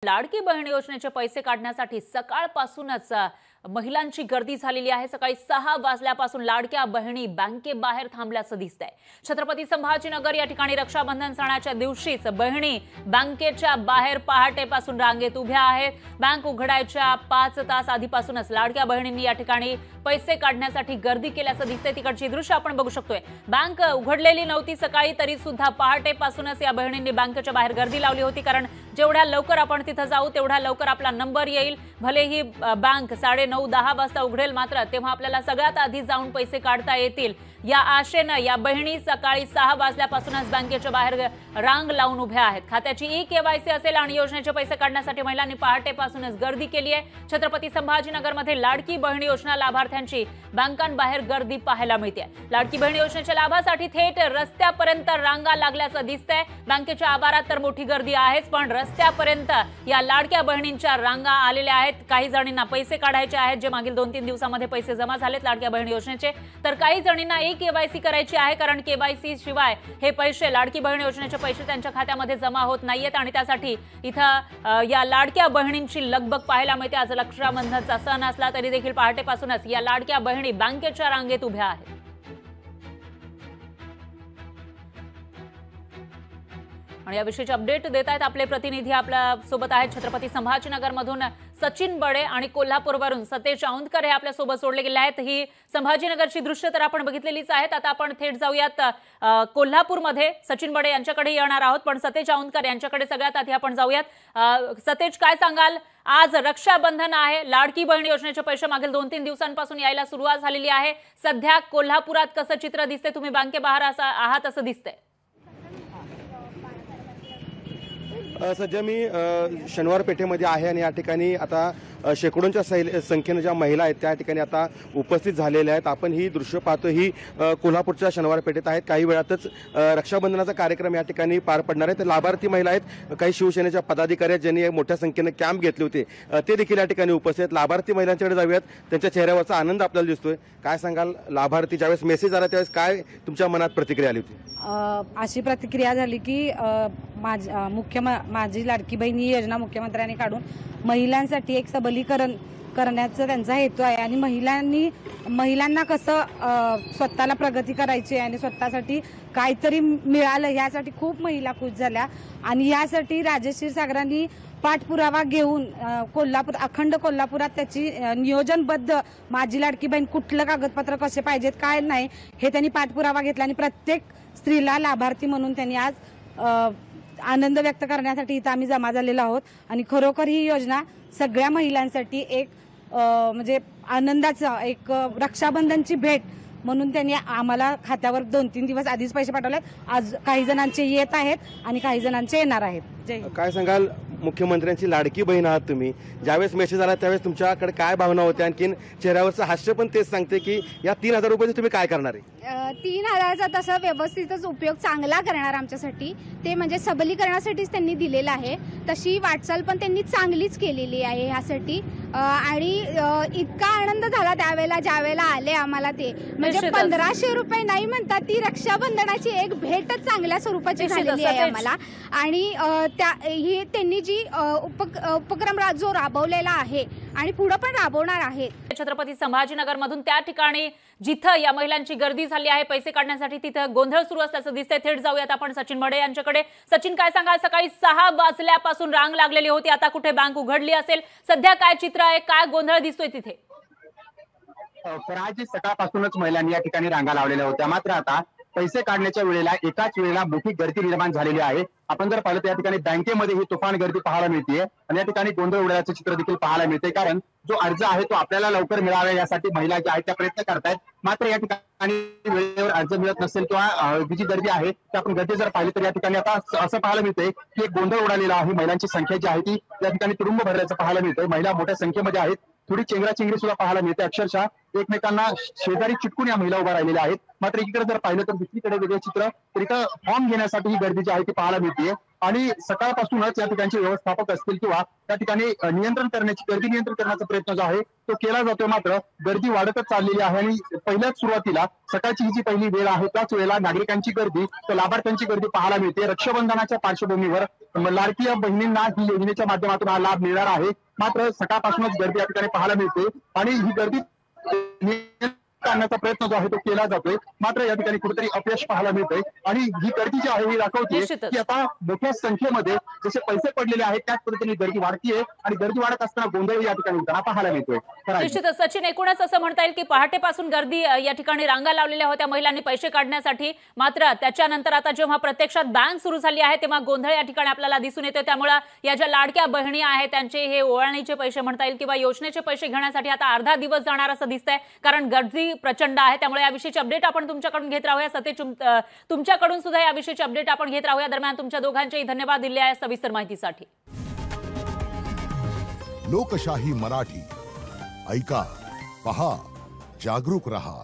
लाडकी बहीण योजनेचे पैसे काढण्यासाठी सकाळपासूनच महिलांची गर्दी झालेली आहे। सकाळी 6 वाजल्यापासून लाडक्या बहिणी बँकेबाहेर थांबल्याचं दिसतंय। छत्रपती संभाजीनगर या ठिकाणी रक्षाबंधन सणाच्या दिवशीच बहिणी बँकेच्या बाहेर पहाटेपासून रांगेत उभ्या आहेत। बँक उघडायच्या 5 तास आधीपासूनच लाडक्या बहिणींनी या ठिकाणी पैसे काढण्यासाठी गर्दी केल्याचं दिसतंय। तिकडची दृश्य आपण बघू शकतोय। बँक उघडलेली नव्हती सकाळी, तरी सुद्धा पहाटेपासूनच या बहिणींनी बँकेच्या बाहेर गर्दी लावली होती, कारण जेवढ्या लवकर आपण तिथे जाऊ तेवढा लवकर आपला नंबर येईल। भले ही बँक 9:30-10 वाजता उघडेल, मात्र तेव्हा आपल्याला सगळ्यात आधी जाऊन पैसे काढता येतील या आशेनं या बहिणी सकाळी 6 वाजल्यापासूनच बँकेच्या बाहेर रांग लावून उभ्या आहेत। खात्याची ई-केवायसी असेल आणि योजनेचे पैसे काढण्यासाठी महिलांनी पहाटेपासूनच गर्दी केली आहे। छत्रपती संभाजीनगरमध्ये लाडकी बहीण योजना लाभार्थ्यांची बँकांबाहेर गर्दी पाहायला मिळते। लाडकी बहीण योजनेच्या लाभासाठी थेट रस्त्यापर्यंत रांगा लागल्याचं दिसतंय। बँकेच्या आवारात तर मोठी गर्दी आहेच, पण रस्त्यापर्यंत या लाडक्या बहिणींच्या रांगा आलेल्या आहेत। काही जणींना पैसे काढायचे आहेत, जे मागील 2-3 दिवसांमध्ये पैसे जमा झालेत लाडक्या बहीण योजनेचे, तर काही जणींना ई-केवायसी करायची आहे, कारण केवायसी शिवाय हे पैसे लाडकी बहीण योजनेचे पैसे त्यांच्या खात्यामध्ये जमा होत नाहीयेत आणि त्यासाठी इथं या लाडक्या बहिणींची लगबग पाहायला मिळते। आज रक्षाबंधनचा सण असला तरी देखील पहाटेपासूनच या लाडक्या बहिणी बँकेच्या रांगेत उभ्या आहेत। आणि याविषयीचे अपडेट देत आहेत आपले प्रतिनिधी आपल्या सोबत आहेत छत्रपती संभाजीनगर मधून सचिन बडे आणि कोल्हापूरवरून सतेज औंधकर हे आपल्या सोबत जोडले गेले आहेत। ही संभाजीनगरची दृश्य तर आपण बघितलेलीच आहेत। आता आपण थेट जाऊयात कोल्हापूरमध्ये सचिन बडे यांच्याकडे येणार आहोत, पण सतेज औंधकर यांच्याकडे सगळ्यात आधी आपण जाऊयात। सतेज, काय सांगाल? आज रक्षाबंधन आहे, लाडकी बहीण योजनेचे पैसे मागील 2-3 दिवसांपासून यायला सुरुवात झालेली आहे। सध्या कोल्हापुरात कसं चित्र दिसते? तुम्ही बँकेबाहेर आहात असं दिसतंय। सध्या मी शनिवार पेठेमध्ये आहे आणि या ठिकाणी आता शेकडोंच्या संख्येने ज्या महिला आहेत त्या ठिकाणी आता उपस्थित झालेल्या आहेत। आपण ही दृश्य पाहतो, ही कोल्हापूरच्या शनिवार पेठेत आहेत। काही वेळातच रक्षाबंधनाचा कार्यक्रम या ठिकाणी पार पडणार आहे। तर लाभार्थी महिला आहेत, काही शिवसेनेच्या पदाधिकारी आहेत ज्यांनी मोठ्या संख्येने कॅम्प घेतले होते, ते देखील या ठिकाणी उपस्थित आहेत। लाभार्थी महिलांच्याकडे जाऊयात, त्यांच्या चेहऱ्यावरचा आनंद आपल्याला दिसतोय। काय सांगाल? लाभार्थी ज्यावेळेस मेसेज आला त्यावेळेस काय तुमच्या मनात प्रतिक्रिया आली होती? अशी प्रतिक्रिया झाली की माझी लाडकी बहीण ही योजना मुख्यमंत्र्यांनी काढून महिलांसाठी एक सबलीकरण करण्याचा त्यांचा हेतू आहे आणि महिलांना कसं स्वतःला प्रगती करायची आणि स्वतःसाठी काहीतरी मिळालं यासाठी खूप महिला खुश झाल्या। आणि यासाठी राजेश क्षीरसागरांनी पाठपुरावा घेऊन अखंड कोल्हापुरात त्याची नियोजनबद्ध माझी लाडकी बहीण कुठलं कागदपत्र कसे पाहिजेत काय नाही हे त्यांनी पाठपुरावा घेतला आणि प्रत्येक स्त्रीला लाभार्थी म्हणून त्यांनी आज आनंद व्यक्त करण्यासाठी इथं आम्ही जमा झालेलो आहोत। आणि खरोखर ही योजना सगळ्या महिलांसाठी एक म्हणजे आनंदाचा एक रक्षाबंधनची भेट म्हणून त्यांनी आम्हाला खात्यावर 2-3 दिवस आधीच पैसे पाठवलेत। आज काही जणांचे येत आहेत आणि काही जणांचे येणार आहेत। काय सांगाल? मुख्यमंत्र्यांची लाडकी बहीण आहात तुम्ही, ज्यावेळेस मेसेज आला त्यावेळेस तुमच्याकडे काय भावना होत्या? आणखीन चेहऱ्यावरचं हास्य पण तेच सांगते की या 3000 रुपयाचे तुम्ही काय करणार आहे? 3000चा तसा व्यवस्थितच उपयोग चांगला करणार आमच्यासाठी, ते म्हणजे सबलीकरणासाठीच त्यांनी दिलेला आहे। तशी वाटचाल पण त्यांनी चांगलीच केलेली आहे ह्यासाठी। आणि इतका आनंद झाला त्यावेळेला ज्यावेळेला आले आम्हाला ते, म्हणजे 1500 रुपये नाही म्हणतात, ती रक्षाबंधनाची एक भेटच चांगल्या स्वरूपाची झालेली आहे आम्हाला। आणि त्यांनी जी उपक्रम जो राबवलेला आहे आणि पुढे पण राबवणार आहे। छत्रपती संभाजीनगर मधून त्या ठिकाणी जिथं या महिलांची गर्दी झाली आहे पैसे काढण्यासाठी, तिथं गोंधळ सुरू असल्याचं दिसतंय। थेट जाऊयात आपण सचिन बडे यांच्याकडे। सचिन, काय सांगाल? सकाळी 6 वाजल्यापासून रांग लागलेली होती, आता कुठे बँक उघडली असेल, सध्या काय चित्र आहे, काय गोंधळ दिसतोय तिथे? आज सकाळपासूनच महिलांनी या ठिकाणी रांगा लावलेल्या होत्या, मात्र आता पैसे काढण्याच्या वेळेला एकाच वेळेला मोठी गर्दी निर्माण झालेली आहे। आपण जर पाहिलं तर या ठिकाणी बँकेमध्ये ही तुफान गर्दी पाहायला मिळते आणि या ठिकाणी गोंधळ उडाल्याचं चित्र देखील पाहायला मिळते, कारण जो अर्ज आहे तो आपल्याला लवकर मिळावा यासाठी महिला ज्या आहेत त्या प्रयत्न करतायत। मात्र या ठिकाणी वेळेवर अर्ज मिळत नसेल किंवा जी गर्दी आहे ती आपण गर्दी जर पाहिली तर या ठिकाणी आता असं पाहायला मिळतंय की एक गोंधळ उडालेला आहे। महिलांची संख्या जी आहे ती या ठिकाणी तुडुंब भरल्याचं पाहायला मिळतंय। महिला मोठ्या संख्येमध्ये आहेत, थोडी चेंगराचेंगरी सुद्धा पाहायला मिळते। अक्षरशः एकमेकांना शेजारी चिटकून या महिला उभा राहिलेल्या आहेत। मात्र एकीकडे जर पाहिलं तर दुसरीकडे वेगळे चित्र, तर इथं फॉर्म घेण्यासाठी ही गर्दी जी आहे ती पाहायला मिळते। आणि सकाळपासूनच या ठिकाणचे व्यवस्थापक असतील किंवा त्या ठिकाणी नियंत्रण करण्याची गर्दी नियंत्रण करण्याचा प्रयत्न जो आहे तो केला जातोय. मात्र गर्दी वाढतच चाललेली आहे आणि पहिल्याच सुरुवातीला सकाळची ही जी पहिली वेळ आहे त्याच वेळेला नागरिकांची गर्दी तर लाभार्थ्यांची गर्दी पाहायला मिळते. रक्षाबंधनाच्या पार्श्वभूमीवर लाडकी बहिणींना ही योजनेच्या माध्यमातून हा लाभ मिळणार आहे. मात्र सकाळपासूनच गर्दी या ठिकाणी पाहायला मिळते आणि ही गर्दी करण्याचा प्रयत्न जो आहे तो केला जातोय. मात्र या ठिकाणी कुठेतरी अपयश पाहायला मिळतंय आणि ही गर्दी जी आहे ही दाखवते निश्चितच. की आता मोठ्या संख्येमध्ये जसे पैसे पडलेले आहेत त्याच पद्धतीने गर्दी वाढतीये आणि गर्दी वाढत असताना गोंधळ या ठिकाणी होताना पाहायला मिळतोय. निश्चितच सचिन, एकूणच असं म्हणता येईल की पहाटेपासून गर्दी या ठिकाणी रांगा लावलेल्या होत्या महिलांनी पैसे काढण्यासाठी. मात्र त्याच्यानंतर आता जेव्हा प्रत्यक्षात बँक सुरू झाली आहे तेव्हा गोंधळ या ठिकाणी आपल्याला दिसून येतोय. त्यामुळे या ज्या लाडक्या बहिणी आहेत त्यांचे हे ओवाळणीचे पैसे म्हणता येईल किंवा योजनेचे पैसे घेण्यासाठी आता अर्धा दिवस जाणार असं दिसतंय, कारण गर्दी प्रचंड आहे. त्यामुळे याविषयीची अपडेट आपण तुमच्याकडून घेत राहूया. सतेज, तुमच्याकडून सुद्धा याविषयीची अपडेट आपण घेत राहूया. दरम्यान तुमच्या दोघांचेही धन्यवाद दिले आहे सविस्तर माहितीसाठी. लोकशाही मराठी ऐका, पहा, जागरूक रहा.